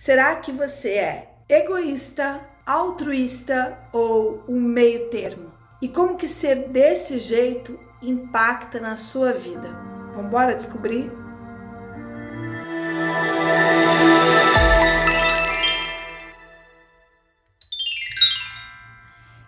Será que você é egoísta, altruísta ou um meio termo? E como que ser desse jeito impacta na sua vida? Vamos embora descobrir?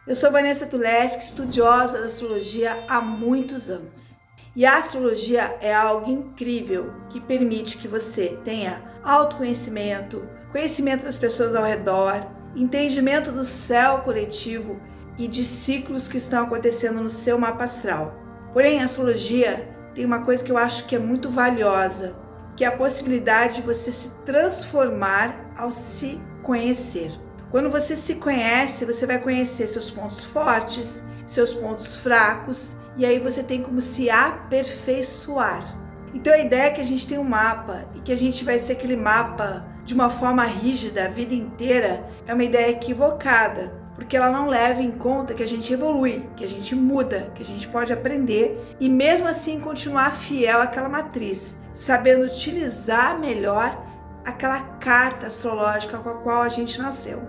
Eu sou Vanessa Tuleski, estudiosa da astrologia há muitos anos. E a astrologia é algo incrível que permite que você tenha autoconhecimento, conhecimento das pessoas ao redor, entendimento do céu coletivo e de ciclos que estão acontecendo no seu mapa astral. Porém, a astrologia tem uma coisa que eu acho que é muito valiosa, que é a possibilidade de você se transformar ao se conhecer. Quando você se conhece, você vai conhecer seus pontos fortes, seus pontos fracos, e aí você tem como se aperfeiçoar. Então a ideia é que a gente tem um mapa e que a gente vai ser aquele mapa de uma forma rígida a vida inteira é uma ideia equivocada, porque ela não leva em conta que a gente evolui, que a gente muda, que a gente pode aprender e mesmo assim continuar fiel àquela matriz, sabendo utilizar melhor aquela carta astrológica com a qual a gente nasceu.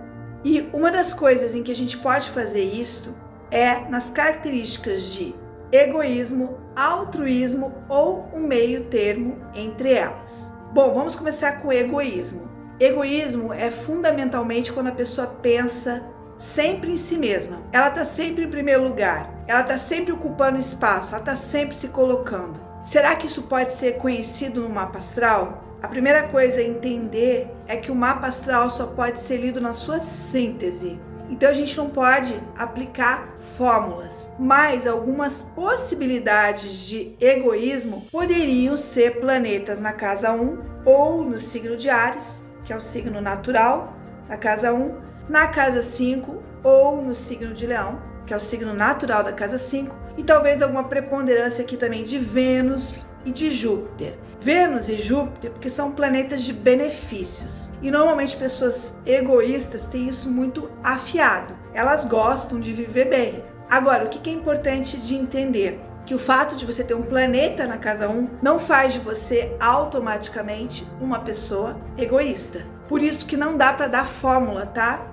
E uma das coisas em que a gente pode fazer isso é nas características de egoísmo, altruísmo ou um meio termo entre elas. Bom, vamos começar com o egoísmo. Egoísmo é fundamentalmente quando a pessoa pensa sempre em si mesma. Ela está sempre em primeiro lugar, ela está sempre ocupando espaço, ela está sempre se colocando. Será que isso pode ser conhecido no mapa astral? A primeira coisa a entender é que o mapa astral só pode ser lido na sua síntese. Então a gente não pode aplicar fórmulas, mas algumas possibilidades de egoísmo poderiam ser planetas na casa 1 ou no signo de Áries, que é o signo natural, na casa 1, na casa 5 ou no signo de Leão, que é o signo natural da casa 5, e talvez alguma preponderância aqui também de Vênus e de Júpiter. Vênus e Júpiter porque são planetas de benefícios e normalmente pessoas egoístas têm isso muito afiado, elas gostam de viver bem. Agora, o que é importante de entender? Que o fato de você ter um planeta na casa 1 não faz de você automaticamente uma pessoa egoísta. Por isso que não dá para dar fórmula, tá?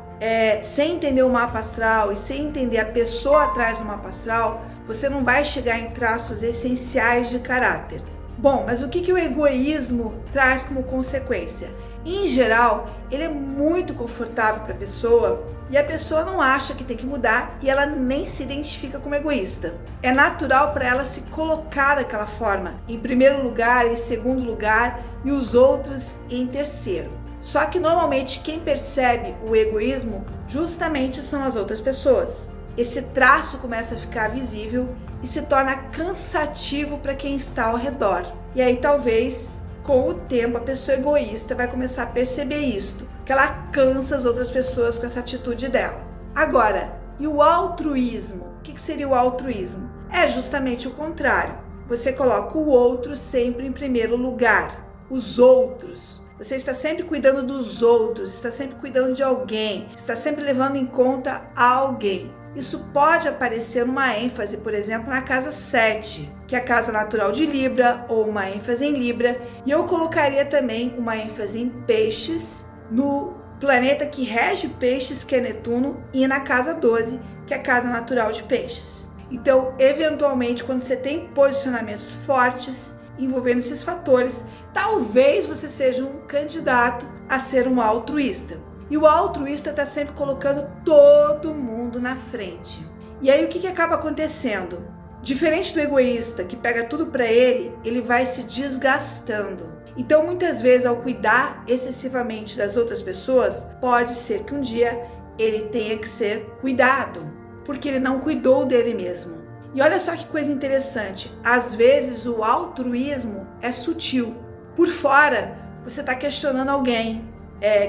Sem entender o mapa astral e sem entender a pessoa atrás do mapa astral, você não vai chegar em traços essenciais de caráter. Bom, mas o que o egoísmo traz como consequência? Em geral, ele é muito confortável para a pessoa e a pessoa não acha que tem que mudar e ela nem se identifica como egoísta. É natural para ela se colocar daquela forma, em primeiro lugar, em segundo lugar e os outros em terceiro. Só que normalmente quem percebe o egoísmo justamente são as outras pessoas. Esse traço começa a ficar visível e se torna cansativo para quem está ao redor. E aí talvez, com o tempo, a pessoa egoísta vai começar a perceber isto, que ela cansa as outras pessoas com essa atitude dela. Agora, e o altruísmo? O que seria o altruísmo? É justamente o contrário. Você coloca o outro sempre em primeiro lugar. Os outros. Você está sempre cuidando dos outros, está sempre cuidando de alguém, está sempre levando em conta alguém. Isso pode aparecer numa ênfase, por exemplo, na casa 7, que é a casa natural de Libra, ou uma ênfase em Libra. E eu colocaria também uma ênfase em Peixes, no planeta que rege Peixes, que é Netuno, e na casa 12, que é a casa natural de Peixes. Então, eventualmente, quando você tem posicionamentos fortes envolvendo esses fatores, talvez você seja um candidato a ser um altruísta. E o altruísta está sempre colocando todo mundo na frente. E aí o que acaba acontecendo? Diferente do egoísta, que pega tudo para ele, ele vai se desgastando. Então muitas vezes ao cuidar excessivamente das outras pessoas, pode ser que um dia ele tenha que ser cuidado, porque ele não cuidou dele mesmo. E olha só que coisa interessante, às vezes o altruísmo é sutil. Por fora, você está questionando alguém,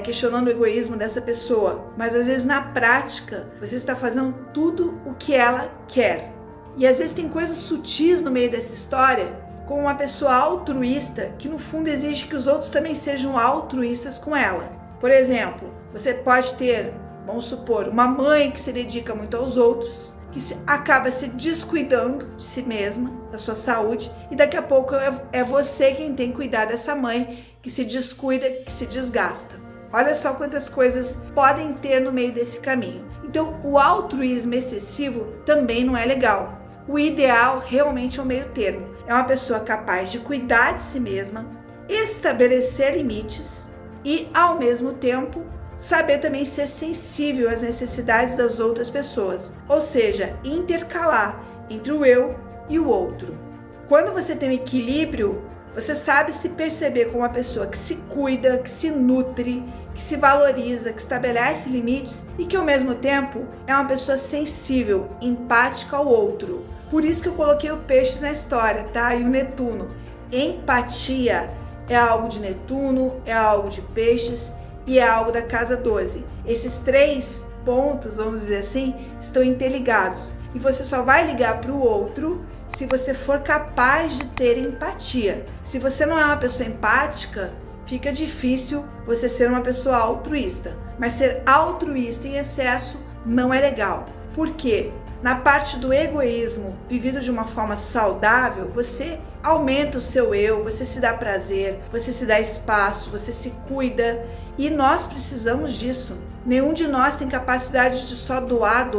questionando o egoísmo dessa pessoa, mas às vezes na prática você está fazendo tudo o que ela quer. E às vezes tem coisas sutis no meio dessa história, como uma pessoa altruísta que no fundo exige que os outros também sejam altruístas com ela. Por exemplo, você pode ter, vamos supor, uma mãe que se dedica muito aos outros, que acaba se descuidando de si mesma, da sua saúde, e daqui a pouco é você quem tem que cuidar dessa mãe que se descuida, que se desgasta. Olha só quantas coisas podem ter no meio desse caminho. Então, o altruísmo excessivo também não é legal. O ideal realmente é o meio termo. É uma pessoa capaz de cuidar de si mesma, estabelecer limites e, ao mesmo tempo, saber também ser sensível às necessidades das outras pessoas. Ou seja, intercalar entre o eu e o outro. Quando você tem um equilíbrio, você sabe se perceber como uma pessoa que se cuida, que se nutre, que se valoriza, que estabelece limites e que ao mesmo tempo é uma pessoa sensível, empática ao outro. Por isso que eu coloquei o Peixes na história, tá? E o Netuno. Empatia é algo de Netuno, é algo de Peixes e é algo da casa 12. Esses 3 pontos, vamos dizer assim, estão interligados. E você só vai ligar para o outro se você for capaz de ter empatia. Se você não é uma pessoa empática, fica difícil você ser uma pessoa altruísta. Mas ser altruísta em excesso não é legal. Por quê? Na parte do egoísmo, vivido de uma forma saudável, você aumenta o seu eu, você se dá prazer, você se dá espaço, você se cuida. E nós precisamos disso. Nenhum de nós tem capacidade de só doar.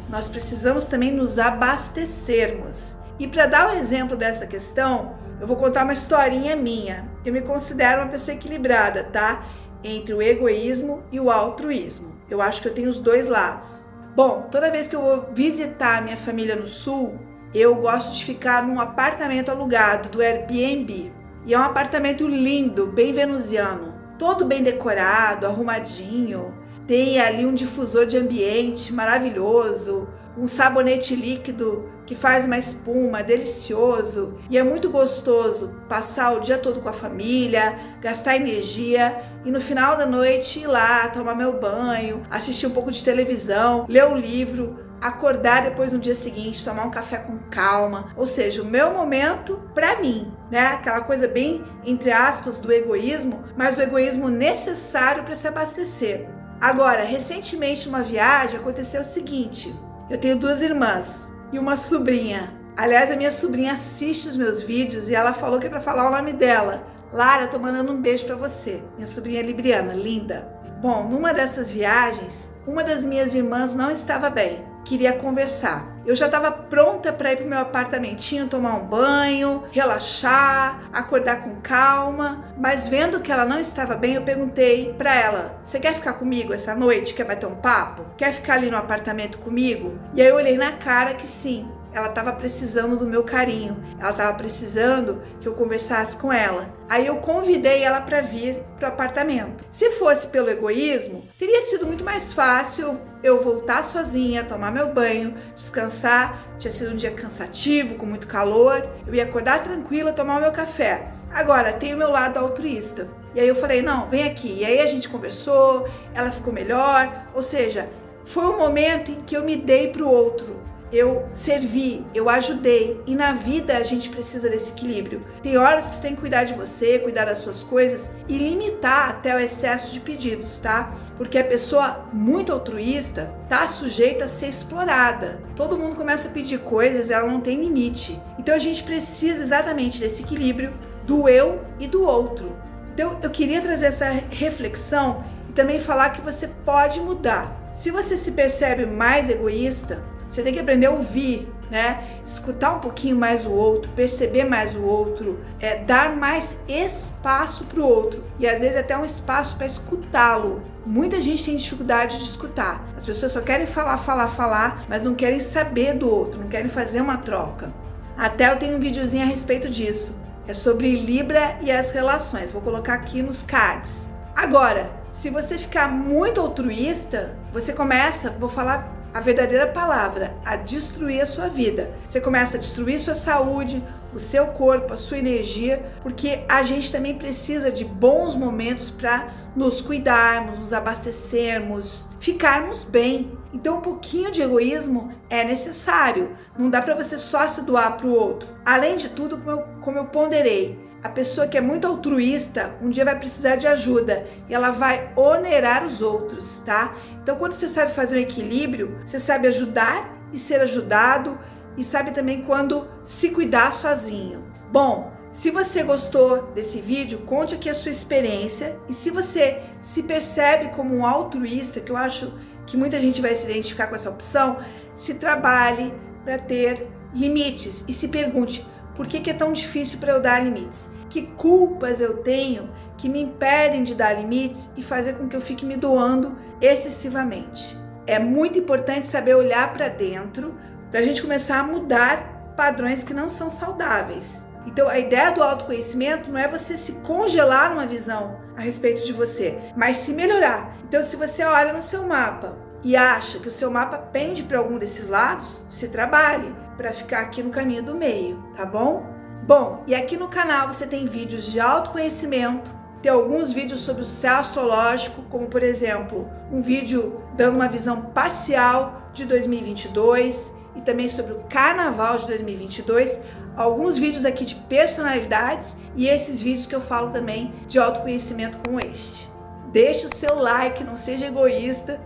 Nós precisamos também nos abastecermos. E para dar um exemplo dessa questão, eu vou contar uma historinha minha. Eu me considero uma pessoa equilibrada, tá? Entre o egoísmo e o altruísmo. Eu acho que eu tenho os dois lados. Bom, toda vez que eu vou visitar minha família no sul, eu gosto de ficar num apartamento alugado do Airbnb. E é um apartamento lindo, bem venusiano. Todo bem decorado, arrumadinho. Tem ali um difusor de ambiente maravilhoso, um sabonete líquido que faz uma espuma delicioso. E é muito gostoso passar o dia todo com a família, gastar energia e no final da noite ir lá, tomar meu banho, assistir um pouco de televisão, ler um livro, acordar depois no dia seguinte, tomar um café com calma. Ou seja, o meu momento pra mim, né? Aquela coisa bem, entre aspas, do egoísmo, mas o egoísmo necessário para se abastecer. Agora, recentemente numa viagem aconteceu o seguinte, eu tenho 2 irmãs e uma sobrinha. Aliás, a minha sobrinha assiste os meus vídeos e ela falou que é para falar o nome dela. Lara, tô mandando um beijo para você. Minha sobrinha libriana, linda. Bom, numa dessas viagens, uma das minhas irmãs não estava bem, queria conversar. Eu já estava pronta para ir pro meu apartamentinho, tomar um banho, relaxar, acordar com calma, mas vendo que ela não estava bem, eu perguntei para ela: "Você quer ficar comigo essa noite? Quer bater um papo? Quer ficar ali no apartamento comigo?" E aí eu olhei na cara que sim. Ela estava precisando do meu carinho, ela estava precisando que eu conversasse com ela. Aí eu convidei ela para vir pro apartamento. Se fosse pelo egoísmo, teria sido muito mais fácil eu voltar sozinha, tomar meu banho, descansar. Tinha sido um dia cansativo, com muito calor. Eu ia acordar tranquila, tomar o meu café. Agora, tem o meu lado altruísta. E aí eu falei, não, vem aqui. E aí a gente conversou, ela ficou melhor. Ou seja, foi um momento em que eu me dei pro outro. Eu servi, eu ajudei. E na vida a gente precisa desse equilíbrio. Tem horas que você tem que cuidar de você, cuidar das suas coisas e limitar até o excesso de pedidos, tá? Porque a pessoa muito altruísta tá sujeita a ser explorada. Todo mundo começa a pedir coisas e ela não tem limite. Então a gente precisa exatamente desse equilíbrio do eu e do outro. Então eu queria trazer essa reflexão e também falar que você pode mudar. Se você se percebe mais egoísta, você tem que aprender a ouvir, né? Escutar um pouquinho mais o outro, perceber mais o outro, dar mais espaço para o outro e às vezes até um espaço para escutá-lo. Muita gente tem dificuldade de escutar. As pessoas só querem falar, mas não querem saber do outro, não querem fazer uma troca. Até eu tenho um videozinho a respeito disso. É sobre Libra e as relações. Vou colocar aqui nos cards. Agora, se você ficar muito altruísta, você começa, vou falar a verdadeira palavra, a destruir a sua vida. Você começa a destruir sua saúde, o seu corpo, a sua energia, porque a gente também precisa de bons momentos para nos cuidarmos, nos abastecermos, ficarmos bem. Então um pouquinho de egoísmo é necessário. Não dá para você só se doar para o outro. Além de tudo, como eu ponderei, a pessoa que é muito altruísta, um dia vai precisar de ajuda e ela vai onerar os outros, tá? Então, quando você sabe fazer um equilíbrio, você sabe ajudar e ser ajudado e sabe também quando se cuidar sozinho. Bom, Se você gostou desse vídeo, conte aqui a sua experiência, e se você se percebe como um altruísta, que eu acho que muita gente vai se identificar com essa opção, se trabalhe para ter limites e se pergunte: por que é tão difícil para eu dar limites? Que culpas eu tenho que me impedem de dar limites e fazer com que eu fique me doando excessivamente? É muito importante saber olhar para dentro para a gente começar a mudar padrões que não são saudáveis. Então, a ideia do autoconhecimento não é você se congelar numa visão a respeito de você, mas se melhorar. Então, se você olha no seu mapa e acha que o seu mapa pende para algum desses lados, se trabalhe para ficar aqui no caminho do meio, tá bom? Bom, e aqui no canal você tem vídeos de autoconhecimento, tem alguns vídeos sobre o céu astrológico, como por exemplo, um vídeo dando uma visão parcial de 2022 e também sobre o carnaval de 2022, alguns vídeos aqui de personalidades e esses vídeos que eu falo também de autoconhecimento como este. Deixe o seu like, não seja egoísta,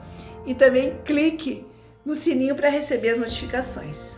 e também clique no sininho para receber as notificações.